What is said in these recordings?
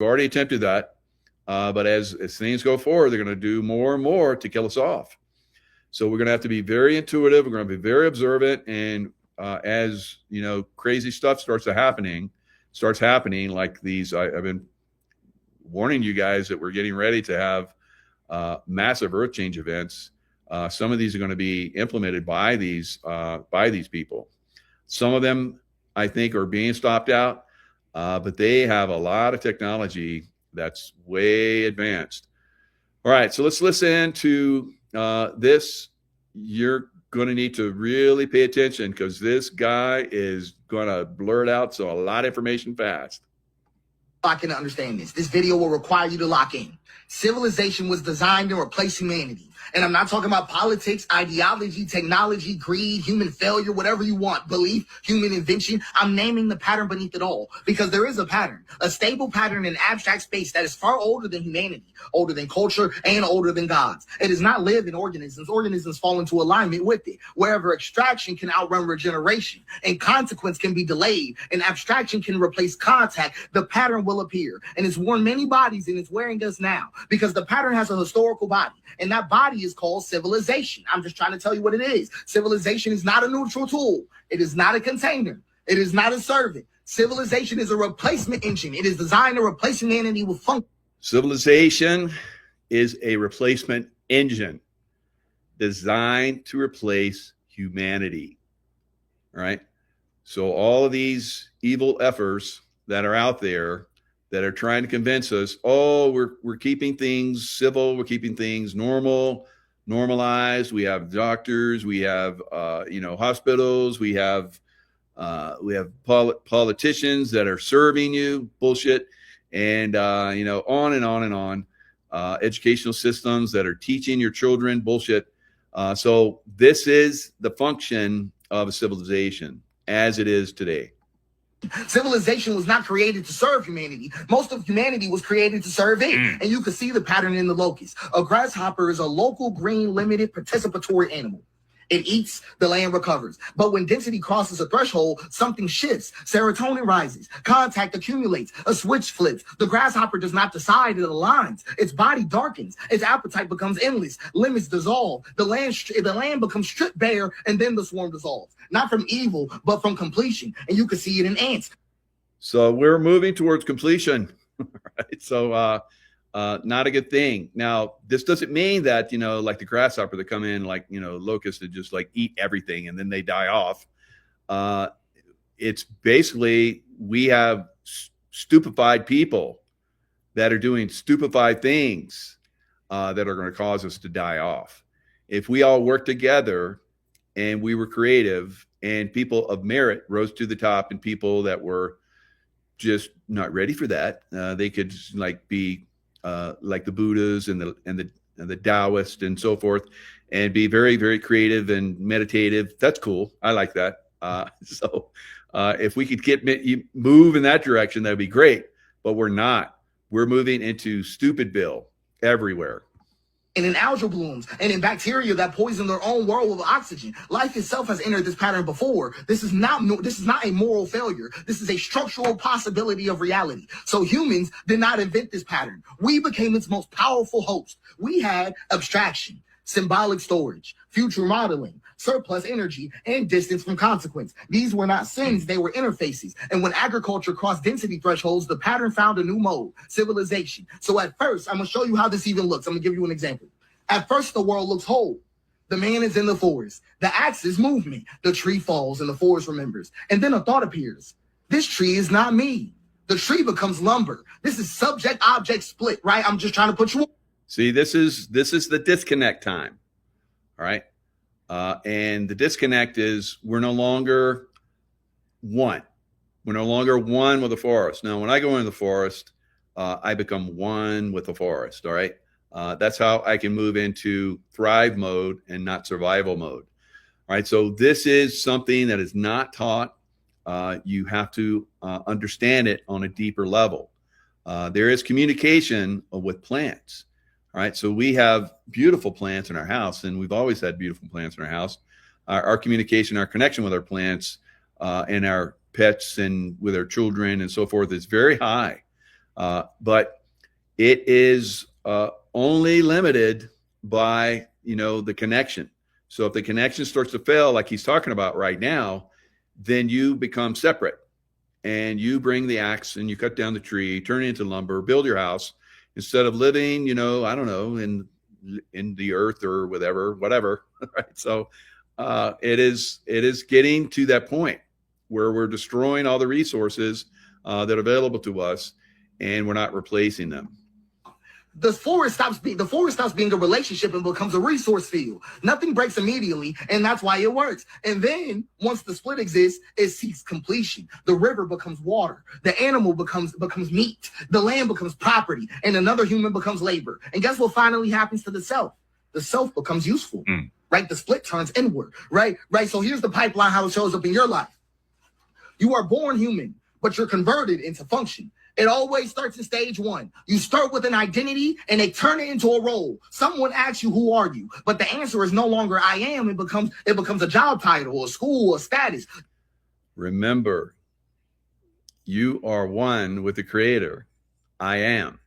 already attempted that. But as things go forward, they're going to do more and more to kill us off. So we're going to have to be very intuitive. We're going to be very observant. And as crazy stuff starts happening, like these, I've been warning you guys that we're getting ready to have massive earth change events. Some of these are going to be implemented by these people. Some of them, I think, are being stopped out, but they have a lot of technology that's way advanced. All right, so let's listen to this. You're going to need to really pay attention because this guy is going to blurt out a lot of information fast. Lock in to understand this. This video will require you to lock in. Civilization was designed to replace humanity. And I'm not talking about politics, ideology, technology, greed, human failure, whatever you want, belief, human invention. I'm naming the pattern beneath it all because there is a pattern, a stable pattern in abstract space that is far older than humanity, older than culture, and older than gods. It does not live in organisms. Organisms fall into alignment with it. Wherever extraction can outrun regeneration and consequence can be delayed and abstraction can replace contact, the pattern will appear. And it's worn many bodies and it's wearing us now because the pattern has a historical body. And that body is called civilization. I'm just trying to tell you what it is. Civilization is not a neutral tool. It is not a container. It is not a servant. Civilization is a replacement engine. It is designed to replace humanity with function. Civilization is a replacement engine designed to replace humanity. All right. So all of these evil efforts that are out there that are trying to convince us, we're keeping things civil, we're keeping things normalized. We have doctors, we have hospitals, we have politicians that are serving you, bullshit, and on and on and on. Educational systems that are teaching your children, bullshit. So this is the function of a civilization as it is today. Civilization was not created to serve humanity. Most of humanity was created to serve it. And you can see the pattern in the locust. A grasshopper is a local green limited participatory animal. It eats, the land recovers. But when density crosses a threshold, something shifts. Serotonin rises. Contact accumulates. A switch flips. The grasshopper does not decide, it aligns. Its body darkens. Its appetite becomes endless. Limits dissolve. The land becomes stripped bare, and then the swarm dissolves. Not from evil, but from completion. And you can see it in ants. So we're moving towards completion. Right? So not a good thing. Now, this doesn't mean that, like the grasshopper that come in, like, locusts that just like eat everything and then they die off. It's basically, we have stupefied people that are doing stupefied things that are going to cause us to die off. If we all work together and we were creative and people of merit rose to the top and people that were just not ready for that, they could be like the Buddhas and the Taoists and so forth, and be very, very creative and meditative. That's cool. I like that. So if we could move in that direction, that'd be great. But we're not. We're moving into stupidville everywhere. And in algal blooms and in bacteria that poison their own world with oxygen. Life itself has entered this pattern before. This is not a moral failure. This is a structural possibility of reality. So humans did not invent this pattern. We became its most powerful host. We had abstraction, symbolic storage, future modeling, surplus energy, and distance from consequence. These were not sins, they were interfaces. And when agriculture crossed density thresholds, the pattern found a new mode, civilization. So at first, I'm going to show you how this even looks. I'm going to give you an example. At first, the world looks whole. The man is in the forest. The axe is movement. The tree falls and the forest remembers. And then a thought appears. This tree is not me. The tree becomes lumber. This is subject-object split, right? I'm just trying to put you on. See, this is the disconnect time. All right. And the disconnect is we're no longer one. We're no longer one with the forest. Now, when I go into the forest, I become one with the forest. All right. That's how I can move into thrive mode and not survival mode. All right. So this is something that is not taught. You have to understand it on a deeper level. There is communication with plants. All right. So we have beautiful plants in our house, and we've always had beautiful plants in our house. Our communication, our connection with our plants and our pets and with our children and so forth is very high. But it is only limited by, the connection. So if the connection starts to fail, like he's talking about right now, then you become separate, and you bring the axe and you cut down the tree, turn it into lumber, build your house, instead of living, I don't know, in the earth or whatever, right? So it is getting to that point where we're destroying all the resources that are available to us, and we're not replacing them. The forest stops being a relationship and becomes a resource field. Nothing breaks immediately, and that's why it works. And then once the split exists, it seeks completion. The river becomes water. The animal becomes meat. The land becomes property, and another human becomes labor. And guess what finally happens to the self? The self becomes useful. Right? The split turns inward. Right? So here's the pipeline, how it shows up in your life. You are born human, but you're converted into function. It always starts in stage one. You start with an identity and they turn it into a role. Someone asks you, who are you? But the answer is no longer I am. It becomes a job title, a school, a status. Remember, you are one with the Creator. I am.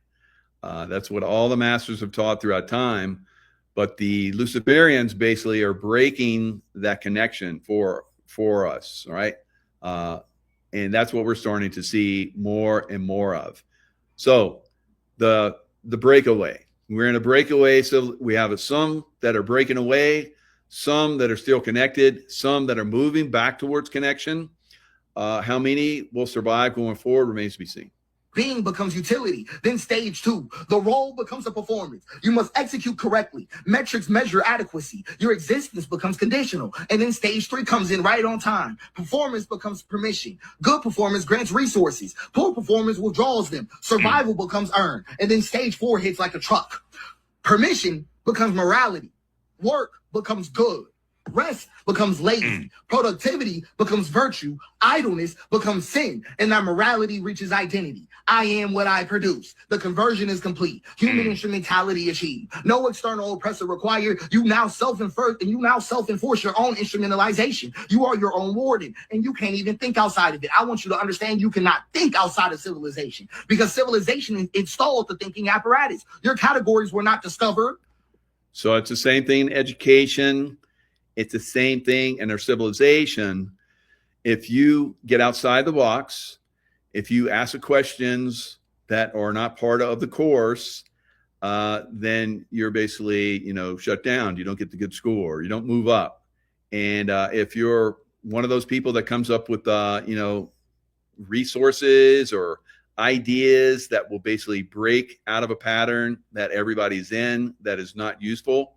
That's what all the masters have taught throughout time. But the Luciferians basically are breaking that connection for us, right? And that's what we're starting to see more and more of. So the breakaway, we're in a breakaway. So we have some that are breaking away, some that are still connected, some that are moving back towards connection. How many will survive going forward remains to be seen. Being becomes utility. Then stage two, the role becomes a performance. You must execute correctly. Metrics measure adequacy. Your existence becomes conditional. And then stage three comes in right on time. Performance becomes permission. Good performance grants resources. Poor performance withdraws them. Survival becomes earned. And then stage four hits like a truck. Permission becomes morality. Work becomes good. Rest becomes lazy. Productivity becomes virtue. Idleness becomes sin. And that morality reaches identity. I am what I produce. The conversion is complete. Human instrumentality achieved. No external oppressor required. You now self-enforce your own instrumentalization. You are your own warden, and you can't even think outside of it. I want you to understand you cannot think outside of civilization, because civilization installed the thinking apparatus. Your categories were not discovered. So it's the same thing in education. It's the same thing in our civilization. If you get outside the box, if you ask the questions that are not part of the course, then you're basically, shut down. You don't get the good score. You don't move up. And if you're one of those people that comes up with, resources or ideas that will basically break out of a pattern that everybody's in that is not useful,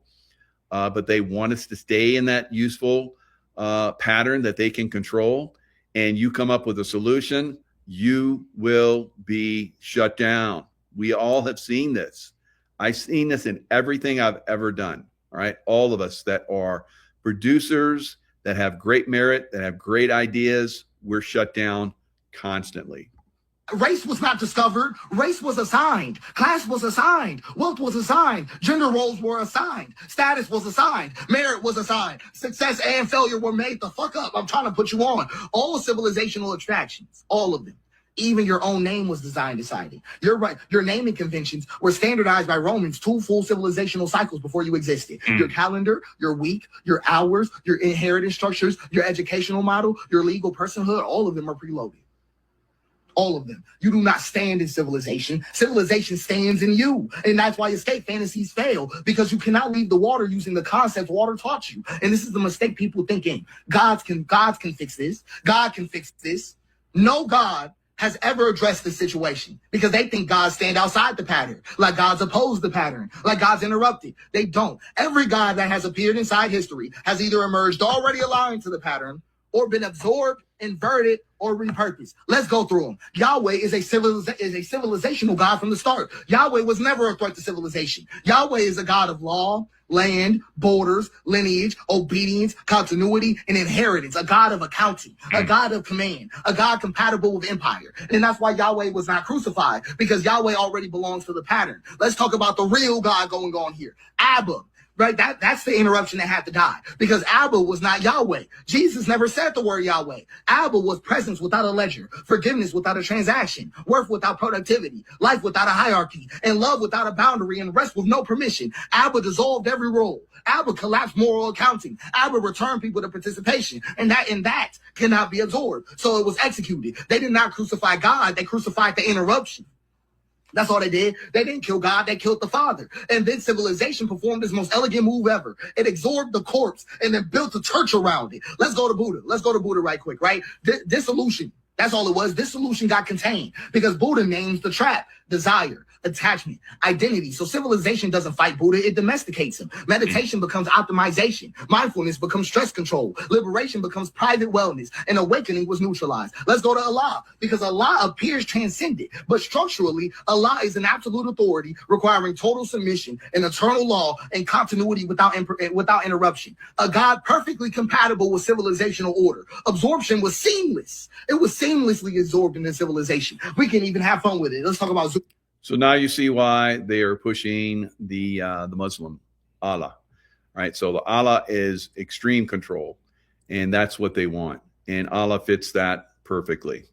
but they want us to stay in that useful pattern that they can control, and you come up with a solution, you will be shut down. We all have seen this. I've seen this in everything I've ever done. All right. All of us that are producers, that have great merit, that have great ideas, we're shut down constantly. Race was not discovered. Race was assigned. Class was assigned. Wealth was assigned. Gender roles were assigned. Status was assigned. Merit was assigned. Success and failure were made the fuck up. I'm trying to put you on. All civilizational attractions, all of them. Even your own name was designed decided. You're right. Your naming conventions were standardized by Romans 2 full civilizational cycles before you existed. Your calendar, your week, your hours, your inheritance structures, your educational model, your legal personhood, all of them are preloaded. All of them. You do not stand in civilization. Civilization stands in you. And that's why escape fantasies fail, because you cannot leave the water using the concepts water taught you. And this is the mistake people thinking. Gods can fix this. God can fix this. No God has ever addressed this situation, because they think gods stand outside the pattern, like gods oppose the pattern, like gods interrupted. They don't. Every God that has appeared inside history has either emerged already aligned to the pattern or been absorbed, inverted, or repurposed. Let's go through them. Yahweh is a civilizational God from the start. Yahweh was never a threat to civilization. Yahweh is a God of law, land, borders, lineage, obedience, continuity, and inheritance. A God of accounting, a God of command, a God compatible with empire. And that's why Yahweh was not crucified, because Yahweh already belongs to the pattern. Let's talk about the real God going on here. Abba. Right? That's the interruption that had to die, because Abba was not Yahweh. Jesus never said the word Yahweh. Abba was presence without a ledger, forgiveness without a transaction, worth without productivity, life without a hierarchy, and love without a boundary, and rest with no permission. Abba dissolved every role. Abba collapsed moral accounting. Abba returned people to participation, and that cannot be absorbed. So it was executed. They did not crucify God. They crucified the interruption. That's all they did. They didn't kill God, they killed the Father. And then civilization performed its most elegant move ever. It absorbed the corpse and then built a church around it. Let's go to Buddha. Let's go to Buddha right quick, right? Dissolution. That's all it was. Dissolution got contained because Buddha names the trap: desire, attachment, identity. So civilization doesn't fight Buddha, it domesticates him. Meditation becomes optimization. Mindfulness becomes stress control. Liberation becomes private wellness. And awakening was neutralized. Let's go to Allah, because Allah appears transcendent, but structurally, Allah is an absolute authority requiring total submission, an eternal law, and continuity without interruption. A God perfectly compatible with civilizational order. Absorption was seamless. It was seamlessly absorbed into civilization. We can even have fun with it. Let's talk about So now you see why they are pushing the Muslim Allah, right? So the Allah is extreme control, and that's what they want, and Allah fits that perfectly.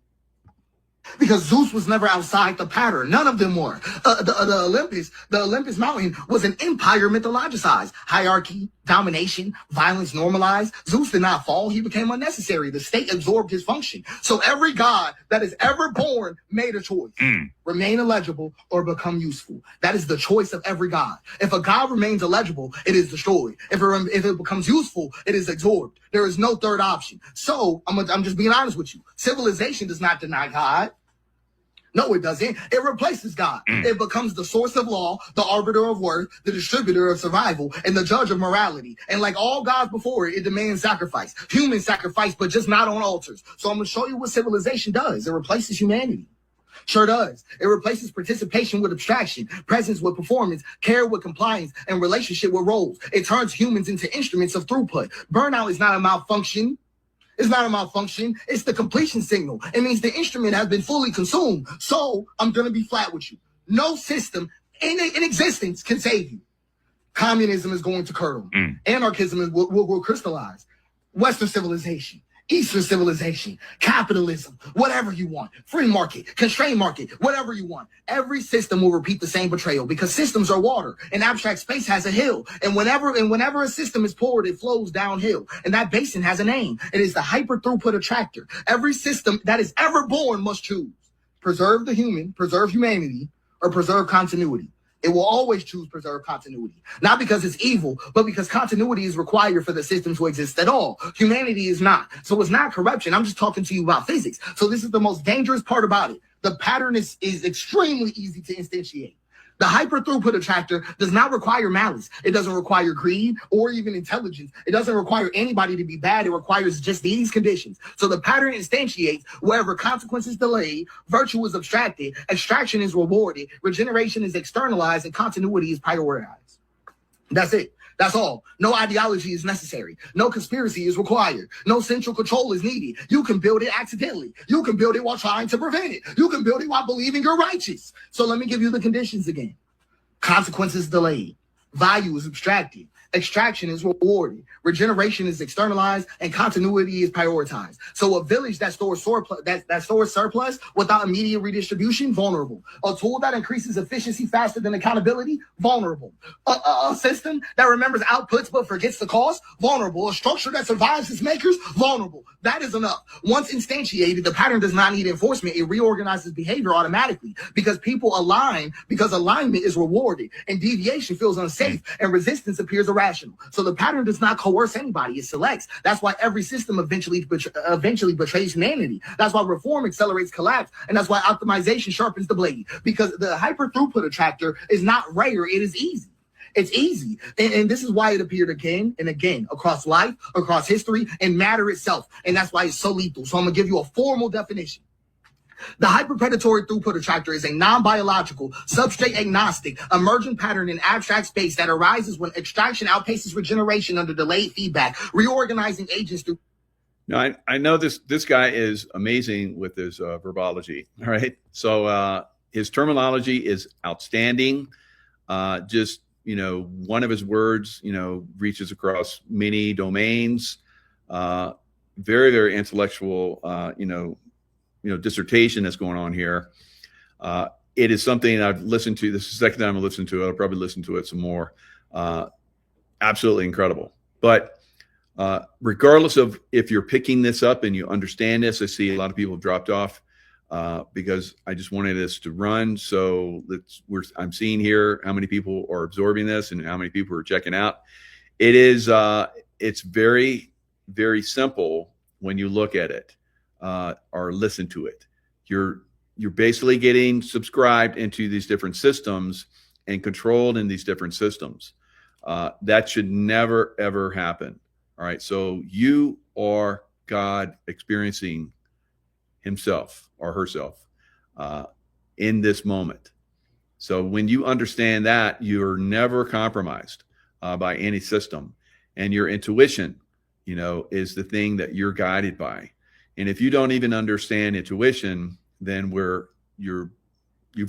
Because Zeus was never outside the pattern. None of them were. The Olympus mountain was an empire mythologized. Hierarchy, domination, violence normalized. Zeus did not fall. He became unnecessary. The state absorbed his function. So every god that is ever born made a choice. Remain illegible or become useful. That is the choice of every god. If a god remains illegible, it is destroyed. If it becomes useful, it is absorbed. There is no third option. So I'm just being honest with you. Civilization does not deny God. No, it doesn't. It replaces God. It becomes the source of law, the arbiter of worth, the distributor of survival, and the judge of morality. And like all gods before it, it demands sacrifice. Human sacrifice, but just not on altars. So I'm going to show you what civilization does. It replaces humanity. Sure does. It replaces participation with abstraction, presence with performance, care with compliance, and relationship with roles. It turns humans into instruments of throughput. Burnout is not a malfunction. It's not a malfunction. It's the completion signal. It means the instrument has been fully consumed. So I'm going to be flat with you. No system in existence can save you. Communism is going to curdle. Anarchism will crystallize. Western civilization, Eastern civilization, capitalism, whatever you want, free market, constrained market, whatever you want. Every system will repeat the same betrayal, because systems are water and abstract space has a hill. And whenever a system is poured, it flows downhill. And that basin has a name. It is the hyper throughput attractor. Every system that is ever born must choose: preserve the human, preserve humanity, or preserve continuity. It will always choose preserve continuity, not because it's evil, but because continuity is required for the system to exist at all. Humanity is not. So it's not corruption. I'm just talking to you about physics. So this is the most dangerous part about it. The pattern is extremely easy to instantiate. The hyper throughput attractor does not require malice. It doesn't require greed or even intelligence. It doesn't require anybody to be bad. It requires just these conditions. So the pattern instantiates wherever consequence is delayed, virtue is abstracted, extraction is rewarded, regeneration is externalized, and continuity is prioritized. That's it. That's all. No ideology is necessary. No conspiracy is required. No central control is needed. You can build it accidentally. You can build it while trying to prevent it. You can build it while believing you're righteous. So let me give you the conditions again. Consequences delayed. Value is abstracted. Extraction is rewarded. Regeneration is externalized, and continuity is prioritized. So a village that stores surplus without immediate redistribution, vulnerable. A tool that increases efficiency faster than accountability, vulnerable. A system that remembers outputs but forgets the cost, vulnerable. A structure that survives its makers, vulnerable. That is enough. Once instantiated, the pattern does not need enforcement. It reorganizes behavior automatically because people align, because alignment is rewarded, and deviation feels unsafe, and resistance appears irrational. So the pattern does not coerce anybody, it selects. That's why every system eventually betrays humanity. That's why reform accelerates collapse, and that's why optimization sharpens the blade, because the hyper throughput attractor is not rare, it is easy. It's easy. And this is why it appeared again and again across life, across history, and matter itself. And that's why it's so lethal. So I'm going to give you a formal definition. The hyperpredatory throughput attractor is a non-biological, substrate agnostic, emergent pattern in abstract space that arises when extraction outpaces regeneration under delayed feedback, reorganizing agents through. Now, I know this guy is amazing with his verbology. All right. So his terminology is outstanding. Just one of his words, reaches across many domains. Very, very intellectual, dissertation that's going on here. It is something I've listened to. This is the second time I listened to it. I'll probably listen to it some more. Absolutely incredible. But regardless of if you're picking this up and you understand this, I see a lot of people have dropped off because I just wanted this to run. So I'm seeing here how many people are absorbing this and how many people are checking out. It's very, very simple when you look at it or listen to it. You're basically getting subscribed into these different systems and controlled in these different systems. That should never, ever happen. All right. So you are God experiencing himself or herself in this moment. So when you understand that, you're never compromised by any system, and your intuition, is the thing that you're guided by. And if you don't even understand intuition, then you've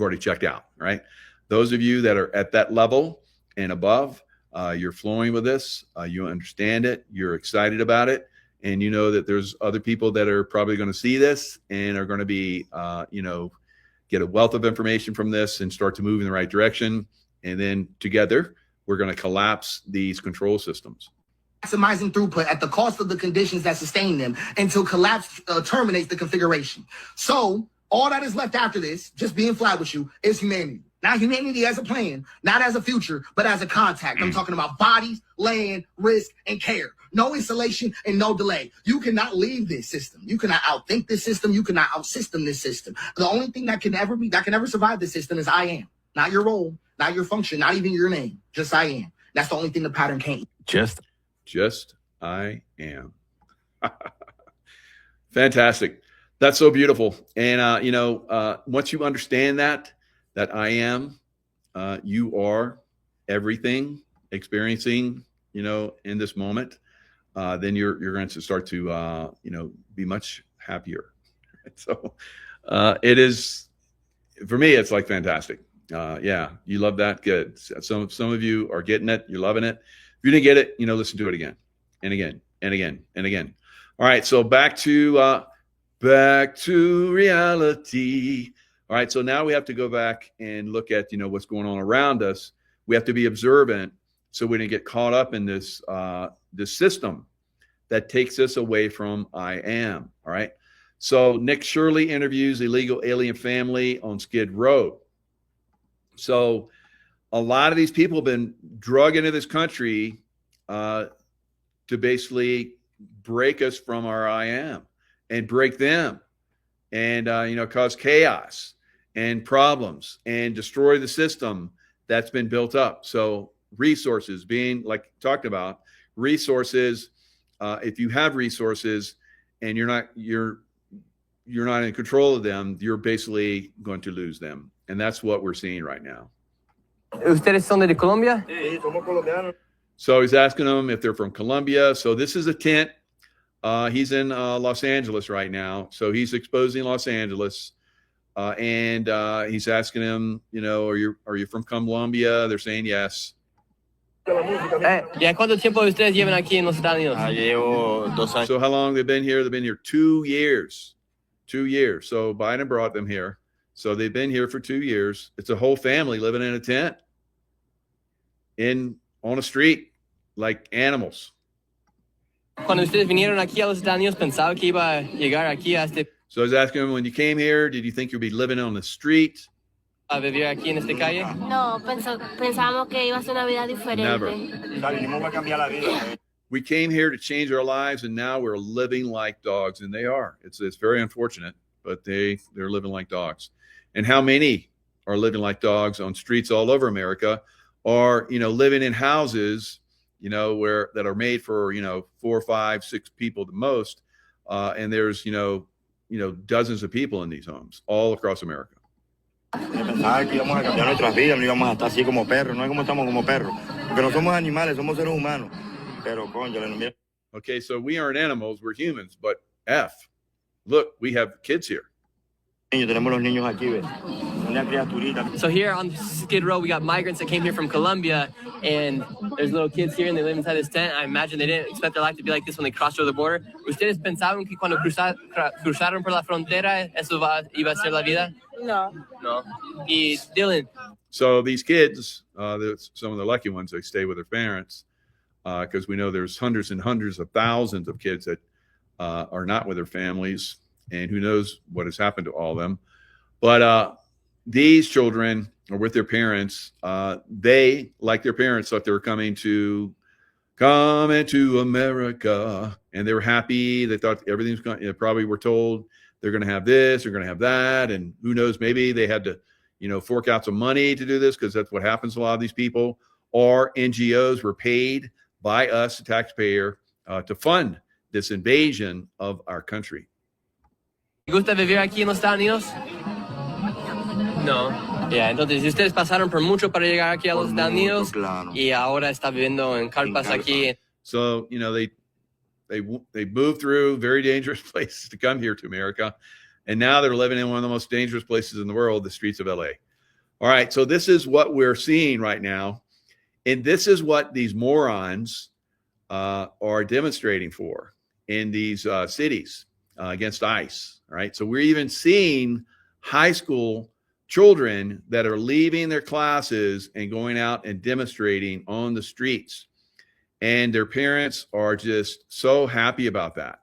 already checked out, right? Those of you that are at that level and above, you're flowing with this, you understand it, you're excited about it, and you know that there's other people that are probably going to see this and are going to be, get a wealth of information from this and start to move in the right direction. And then together, we're going to collapse these control systems. Maximizing throughput at the cost of the conditions that sustain them until collapse terminates the configuration. So all that is left after this, just being flat with you, is humanity. Not humanity as a plan, not as a future, but as a contact. I'm talking about bodies, land, risk, and care. No installation and no delay. You cannot leave this system. You cannot outthink this system. You cannot outsystem this system. The only thing that can ever survive this system is I am. Not your role, not your function, not even your name. Just I am. That's the only thing the pattern can't. Just I am. Fantastic. That's so beautiful. And, once you understand that I am, you are everything experiencing, in this moment, then you're going to start to, be much happier. So it is, for me, it's like fantastic. Yeah, you love that. Good. Some of you are getting it. You're loving it. If you didn't get it, listen to it again and again and again and again. All right. So back to reality. All right. So now we have to go back and look at, what's going on around us. We have to be observant so we don't get caught up in this system that takes us away from I am. All right. So Nick Shirley interviews illegal alien family on Skid Row. So a lot of these people have been drugged into this country to basically break us from our I am and break them and, cause chaos and problems and destroy the system that's been built up. So resources being like talked about, resources, if you have resources and you're not in control of them, you're basically going to lose them. And that's what we're seeing right now. ¿Ustedes son de Colombia? Sí, somos colombianos. So he's asking them if they're from Colombia. So this is a tent. He's in Los Angeles right now. So he's exposing Los Angeles. And he's asking them, are you from Colombia? They're saying yes. ¿Ya cuánto tiempo ustedes llevan aquí en los Estados Unidos? Llevo 2 años. So how long they've been here? They've been here 2 years. 2 years. So Biden brought them here. So they've been here for 2 years. It's a whole family living in a tent on a street like animals. Cuando ustedes vinieron aquí a los Estados Unidos, ¿pensaba que iba a llegar aquí a So I was asking him, when you came here, did you think you'd be living on the street? a vivir aquí en esta calle? No, pensábamos que iba a ser una vida diferente. Never. Vinimos a cambiar la vida. We came here to change our lives, and now we're living like dogs, and they are. It's very unfortunate, but they're living like dogs. And how many are living like dogs on streets all over America, or living in houses, that are made for 4, 5, 6 people the most, and there's dozens of people in these homes all across America. Pensaba que íbamos a cambiar nuestras vidas, no íbamos a estar así como perros, no es como estamos como perros, porque no somos animales, somos seres humanos. Pero coño, Okay, so we aren't animals, we're humans, but look, we have kids here. Tenemos los niños aquí, ¿ves? Una criaturita. So here on Skid Row, we got migrants that came here from Colombia, and there's little kids here, and they live inside this tent. I imagine they didn't expect their life to be like this when they crossed over the border. ¿Ustedes pensaban que cuando cruzaron por la frontera, eso iba a ser la vida? No. No. Y Dylan. So these kids, some of the lucky ones, they stay with their parents, because we know there's hundreds and hundreds of thousands of kids that are not with their families, and who knows what has happened to all of them. But these children are with their parents. They, like their parents, thought they were coming to America, and they were happy. They thought everything's going. Probably were told they're going to have this, they're going to have that, and who knows? Maybe they had to, fork out some money to do this, because that's what happens to a lot of these people. Or NGOs were paid by us, the taxpayer, to fund this invasion of our country. ¿Te gusta vivir aquí en los Estados Unidos? No. Yeah, entonces ustedes pasaron por mucho para llegar aquí a los Estados Unidos, claro. Y ahora está viviendo en carpas aquí. So, they moved through very dangerous places to come here to America, and now they're living in one of the most dangerous places in the world, the streets of LA. All right, so this is what we're seeing right now, and this is what these morons are demonstrating for in these cities against ICE. All right, so we're even seeing high school children that are leaving their classes and going out and demonstrating on the streets, and their parents are just so happy about that.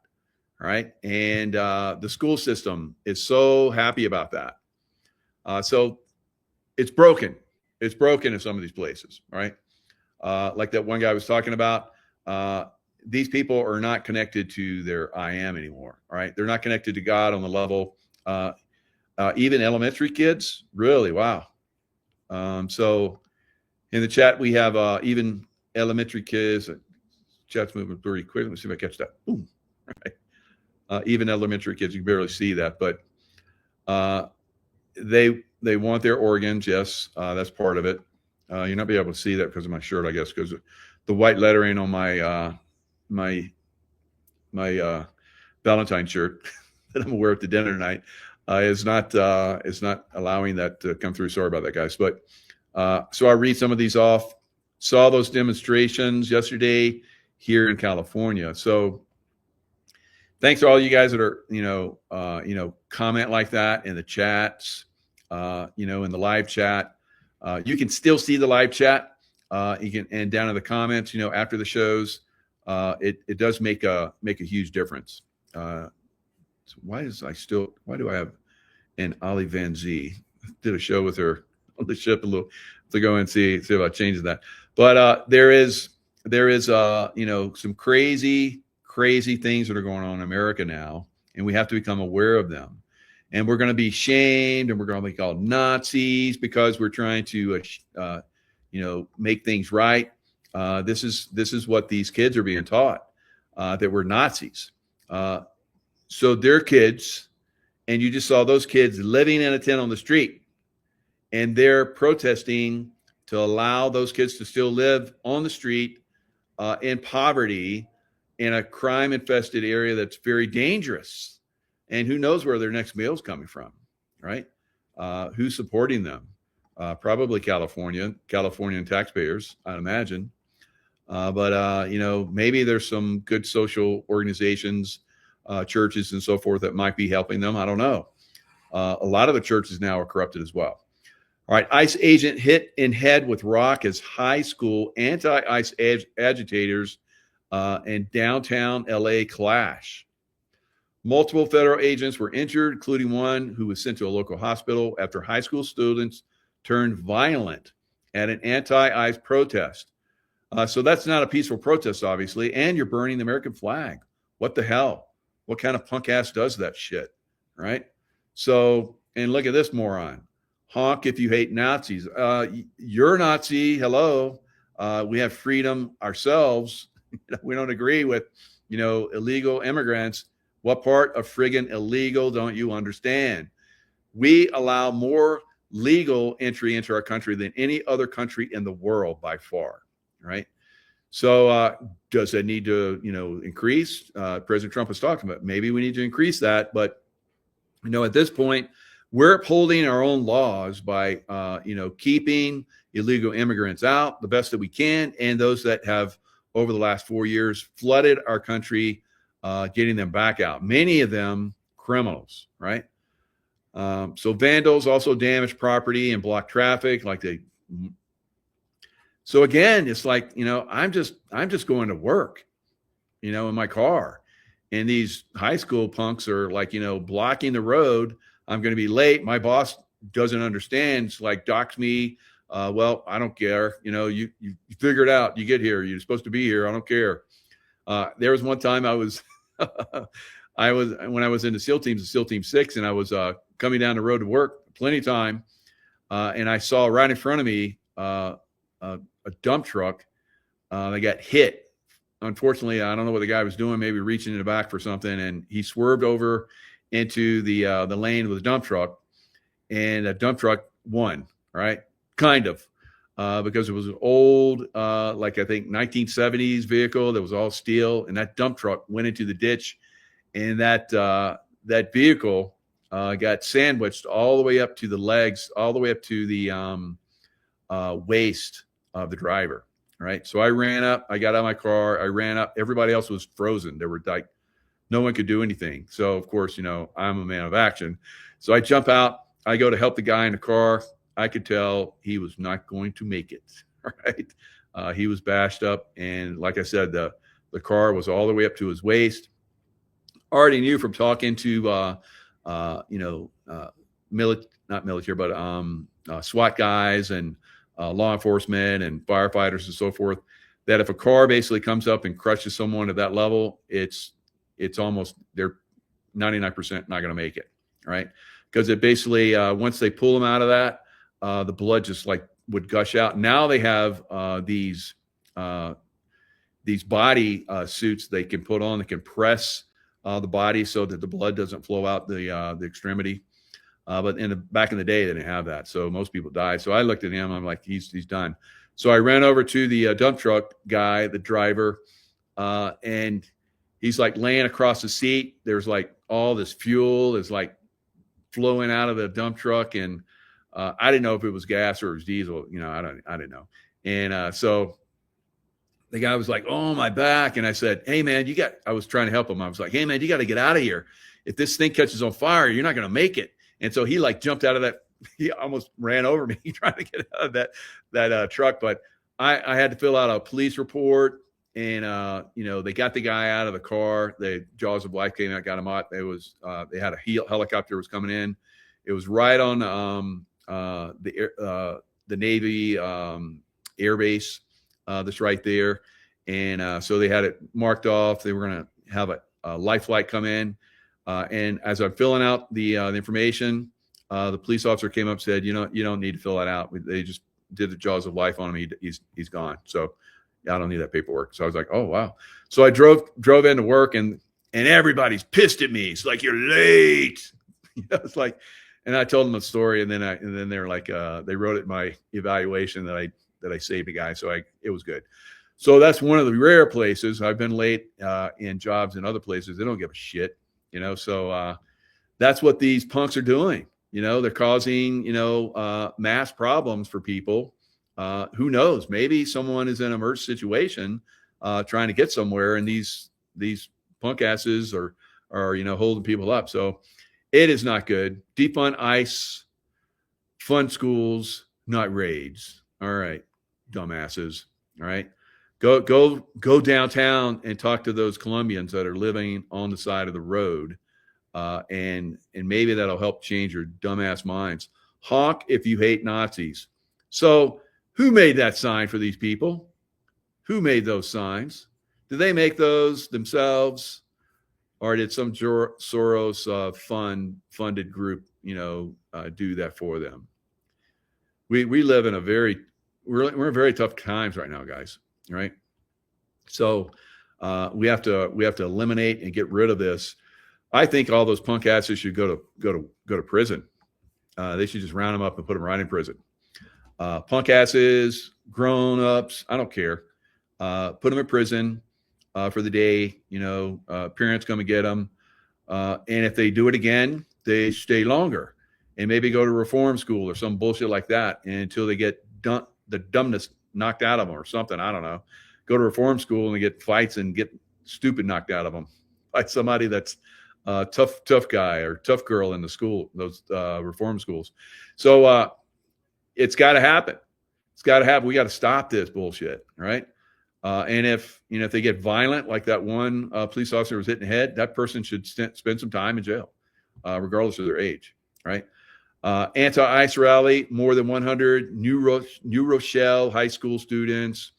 All right, and the school system is so happy about that. So it's broken. It's broken in some of these places. All right, like that one guy was talking about. These people are not connected to their I am anymore. All right, they're not connected to God on the level. Even elementary kids, really, wow. So in the chat we have even elementary kids. Chat's moving pretty quick. Let me see if I catch that. Boom. Right. Even elementary kids, you can barely see that, but they want their organs. Yes, that's part of it. You're not be able to see that because of my shirt, I guess, because the white lettering on my my Valentine shirt that I'm gonna wear at the dinner tonight is not allowing that to come through. Sorry about that, guys. But so I read some of these off. Saw those demonstrations yesterday here in California. So thanks to all you guys that are comment like that in the chats, in the live chat. You can still see the live chat. You can, and down in the comments, after the shows, it does make a huge difference. So why do I have an Ollie Van Z? Did a show with her on the ship a little to go and see if I change that. But there is some crazy things that are going on in America now, and we have to become aware of them. And we're going to be shamed, and we're going to be called Nazis because we're trying to make things right. This is what these kids are being taught, that we're Nazis. So they're kids, and you just saw those kids living in a tent on the street, and they're protesting to allow those kids to still live on the street in poverty in a crime-infested area that's very dangerous. And who knows where their next meal is coming from, right? Who's supporting them? Probably Californian taxpayers, I'd imagine. But maybe there's some good social organizations, churches and so forth that might be helping them. I don't know. A lot of the churches now are corrupted as well. All right, ICE agent hit in head with rock as high school anti-ICE agitators in downtown LA clash. Multiple federal agents were injured, including one who was sent to a local hospital after high school students turned violent at an anti-ICE protest. So that's not a peaceful protest, obviously, and you're burning the American flag. What the hell? What kind of punk ass does that shit, right? So, and look at this moron. Honk if you hate Nazis. You're a Nazi. Hello. We have freedom ourselves. We don't agree with, illegal immigrants. What part of friggin' illegal don't you understand? We allow more legal entry into our country than any other country in the world by far, right? So does that need to, increase? President Trump was talking about maybe we need to increase that. But, at this point, we're upholding our own laws by, keeping illegal immigrants out the best that we can, and those that have over the last 4 years flooded our country, getting them back out. Many of them criminals, right? So vandals also damage property and block traffic, So again, it's like, I'm just going to work, in my car, and these high school punks are like, blocking the road. I'm going to be late. My boss doesn't understand. It's like, docks me. Well, I don't care. You figure it out. You get here. You're supposed to be here. I don't care. There was one time I was, when I was in the SEAL teams, the SEAL Team 6, and I was coming down the road to work, plenty of time, and I saw right in front of me a dump truck. They got hit. Unfortunately, I don't know what the guy was doing, maybe reaching in the back for something, and he swerved over into the lane with a dump truck, and a dump truck won, right? Kind of, because it was an old, I think 1970s vehicle that was all steel, and that dump truck went into the ditch, and that vehicle got sandwiched all the way up to the legs, all the way up to the waist of the driver. Right. So I ran up, I got out of my car, I ran up, everybody else was frozen. There were like, no one could do anything. So of course, I'm a man of action. So I jump out, I go to help the guy in the car. I could tell he was not going to make it. Right. He was bashed up. And like I said, the car was all the way up to his waist. Already knew from talking to, not military, but SWAT guys and law enforcement and firefighters and so forth, that if a car basically comes up and crushes someone at that level, it's almost, they're 99% not going to make it, right? Because it basically, once they pull them out of that, the blood just like would gush out. Now they have these body suits they can put on that can press the body so that the blood doesn't flow out the extremity. But back in the day, they didn't have that. So most people died. So I looked at him. I'm like, he's done. So I ran over to the dump truck guy, the driver, and he's like laying across the seat. There's like all this fuel is like flowing out of the dump truck. And I didn't know if it was gas or it was diesel. I didn't know. And so the guy was like, oh, my back. And I said, hey, man, I was trying to help him. I was like, hey, man, you got to get out of here. If this thing catches on fire, you're not going to make it. And so he like jumped out of that. He almost ran over me trying to get out of that truck. But I had to fill out a police report, and they got the guy out of the car. The jaws of life came out, got him out. They had a helicopter was coming in. It was right on the Navy air base that's right there, and so they had it marked off. They were going to have a life flight come in. And as I'm filling out the information, the police officer came up and said, you don't need to fill that out. They just did the jaws of life on him. He's gone. So I don't need that paperwork. So I was like, oh, wow. So I drove into work, and everybody's pissed at me. It's like, you're late. It's like, and I told them the story, and then they're like, they wrote it in my evaluation that I saved a guy. So it was good. So that's one of the rare places I've been late in jobs in other places. They don't give a shit. So that's what these punks are doing. They're causing, mass problems for people. Who knows? Maybe someone is in an emergency situation trying to get somewhere, and these punk asses are holding people up. So it is not good. Defund ICE, fund schools, not raids. All right, dumbasses. All right. Go downtown and talk to those Colombians that are living on the side of the road, and maybe that'll help change your dumbass minds. Honk if you hate Nazis. So who made that sign for these people? Who made those signs? Did they make those themselves, or did some Soros funded group do that for them? We live in we're in very tough times right now, guys. Right. So we have to eliminate and get rid of this. I think all those punk asses should go to prison. They should just round them up and put them right in prison. Punk asses, grown-ups, I don't care. Put them in prison for the day. Parents come and get them. And if they do it again, they stay longer. and maybe go to reform school or some bullshit like that, and until they get the dumbness knocked out of them or something. I don't know. Go to reform school and get fights and get stupid knocked out of them by somebody that's tough guy or tough girl in the school, those reform schools. So it's got to happen. It's got to happen. We got to stop this bullshit, right? And if they get violent, like that one police officer was hit in the head, that person should spend some time in jail, regardless of their age, right? Anti-ICE rally, more than 100 New Rochelle high school students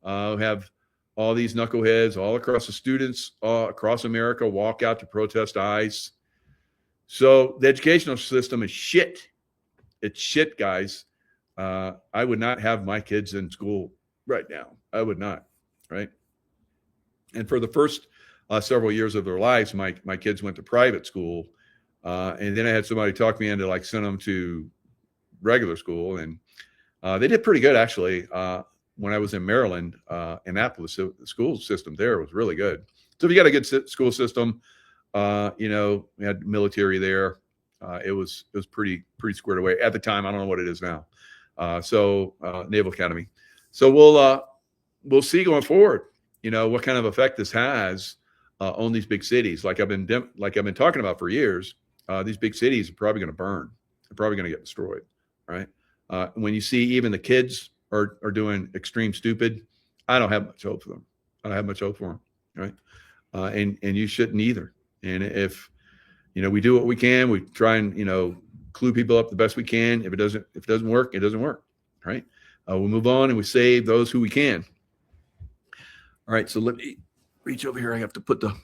who have all these knuckleheads all across the students across America walk out to protest ICE. So the educational system is shit. It's shit, guys. I would not have my kids in school right now. I would not, right? And for the first several years of their lives, my kids went to private school. And then I had somebody talk me into send them to regular school. And they did pretty good, actually. When I was in Maryland, Annapolis, the school system there was really good. So if you got a good school system, we had military there. It was pretty squared away at the time. I don't know what it is now. Naval Academy. So we'll see going forward, what kind of effect this has on these big cities. Like I've been talking about for years. These big cities are probably going to burn. They're probably going to get destroyed, right? When you see even the kids are doing extreme stupid, I don't have much hope for them. I don't have much hope for them, right? And you shouldn't either. And if we do what we can, we try and clue people up the best we can. If it doesn't work, it doesn't work, right? We move on and we save those who we can. All right, so let me reach over here. I have to put the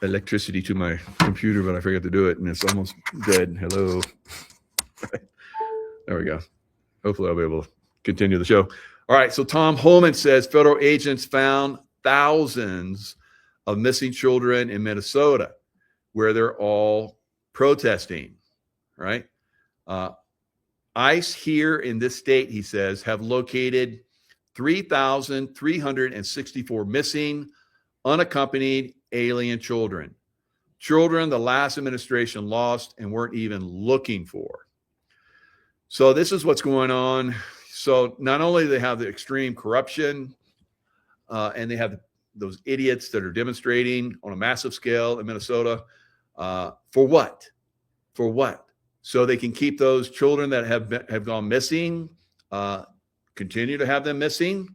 electricity to my computer, but I forgot to do it, and it's almost dead. Hello. There we go. Hopefully I'll be able to continue the show. All right, so Tom Holman says federal agents found thousands of missing children in Minnesota where they're all protesting, right? ICE here in this state, he says, have located 3,364 missing, unaccompanied alien children the last administration lost and weren't even looking for. So this is what's going on. So not only do they have the extreme corruption, and they have those idiots that are demonstrating on a massive scale in Minnesota, for what? So they can keep those children that have gone missing, continue to have them missing,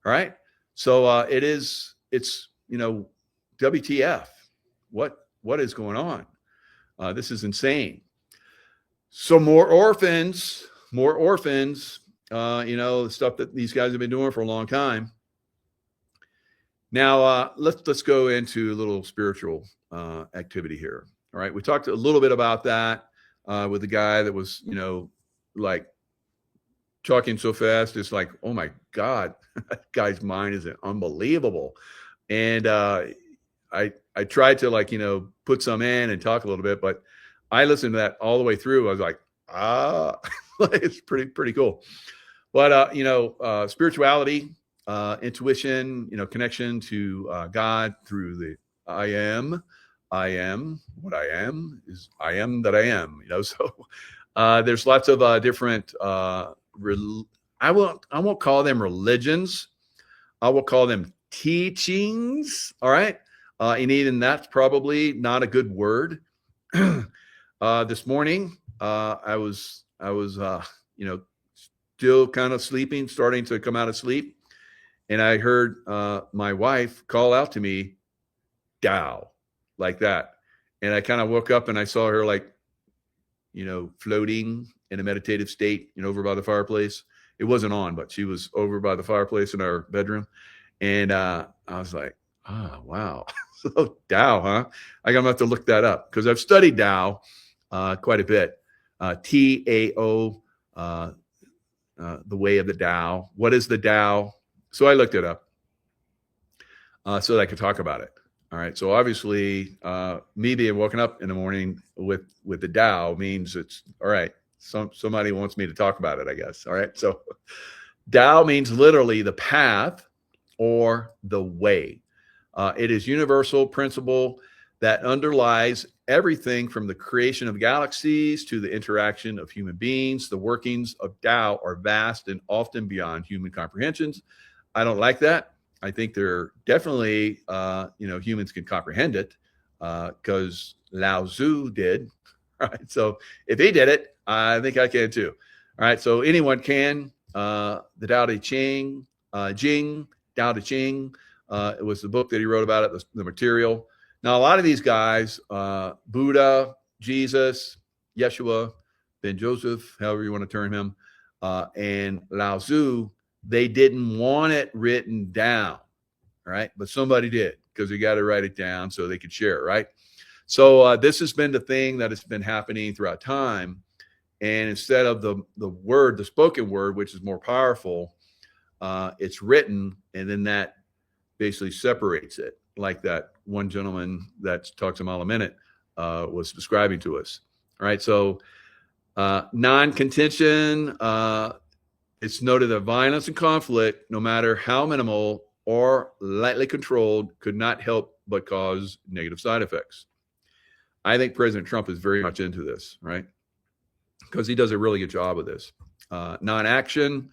right? So it's WTF? What is going on? This is insane. So more orphans, the stuff that these guys have been doing for a long time. Now let's go into a little spiritual activity here. All right, we talked a little bit about that with the guy that was talking so fast. It's like, oh my God, that guy's mind is unbelievable. And I tried to put some in and talk a little bit, but I listened to that all the way through. I was like, it's pretty cool. But spirituality, intuition, connection to God through the I am what I am is I am that I am. So there's lots of different. I won't call them religions. I will call them teachings. All right. And even that's probably not a good word. This morning, I was still kind of sleeping, starting to come out of sleep. And I heard my wife call out to me, Tao, like that. And I kind of woke up and I saw her floating in a meditative state, over by the fireplace. It wasn't on, but she was over by the fireplace in our bedroom. And I was like, oh, wow. So Tao, huh? I'm going to have to look that up because I've studied Tao quite a bit. Tao, the way of the Tao. What is the Tao? So I looked it up so that I could talk about it. All right. So obviously, me being woken up in the morning with the Tao means it's all right. Somebody wants me to talk about it, I guess. All right. So Tao means literally the path or the way. It is universal principle that underlies everything from the creation of galaxies to the interaction of human beings. The workings of Tao are vast and often beyond human comprehensions. I don't like that. I think they're definitely, humans can comprehend it because Lao Tzu did. Right. So if he did it, I think I can too. All right. So anyone can. The Tao Te Ching, Tao Te Ching. It was the book that he wrote about it, the material. Now, a lot of these guys, Buddha, Jesus, Yeshua, Ben Joseph, however you want to term him, and Lao Tzu, they didn't want it written down, right? But somebody did because they got to write it down so they could share it, right? So this has been the thing that has been happening throughout time. And instead of the word, the spoken word, which is more powerful, it's written, and then that basically separates it, like that one gentleman that talks a mile a minute was describing to us. All right. So non-contention, it's noted that violence and conflict, no matter how minimal or lightly controlled, could not help but cause negative side effects. I think President Trump is very much into this, right? Because he does a really good job of this. Non-action,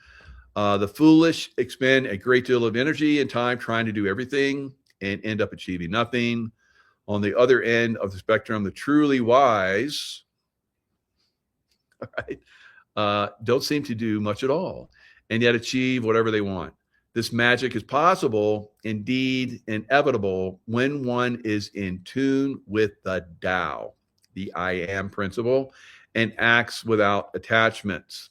the foolish expend a great deal of energy and time trying to do everything and end up achieving nothing. On the other end of the spectrum, the truly wise, right, don't seem to do much at all and yet achieve whatever they want. This magic is possible, indeed inevitable, when one is in tune with the Tao, the I am principle, and acts without attachments.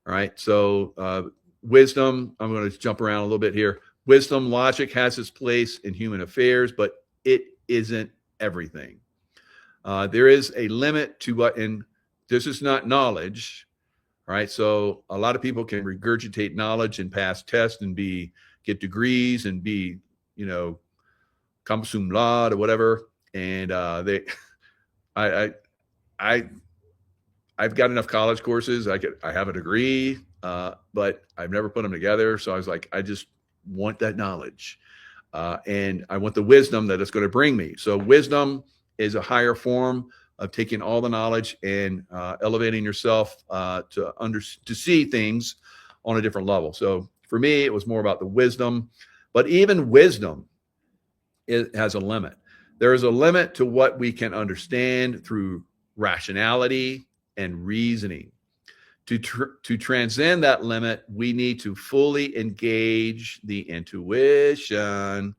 All right. So wisdom, I'm going to jump around a little bit here. Wisdom, logic has its place in human affairs, but it isn't everything. There is a limit to what, and this is not knowledge. Right. So a lot of people can regurgitate knowledge and pass tests and get degrees and be, cum sum laude or whatever. And I've got enough college courses. I have a degree, but I've never put them together. So I was like, I just want that knowledge. And I want the wisdom that it's going to bring me. So wisdom is a higher form of taking all the knowledge and elevating yourself to see things on a different level. So for me, it was more about the wisdom, but even wisdom, it has a limit. There is a limit to what we can understand through rationality and reasoning. To transcend that limit, we need to fully engage the intuition.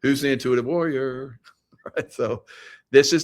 Who's the intuitive warrior? Right? So this is the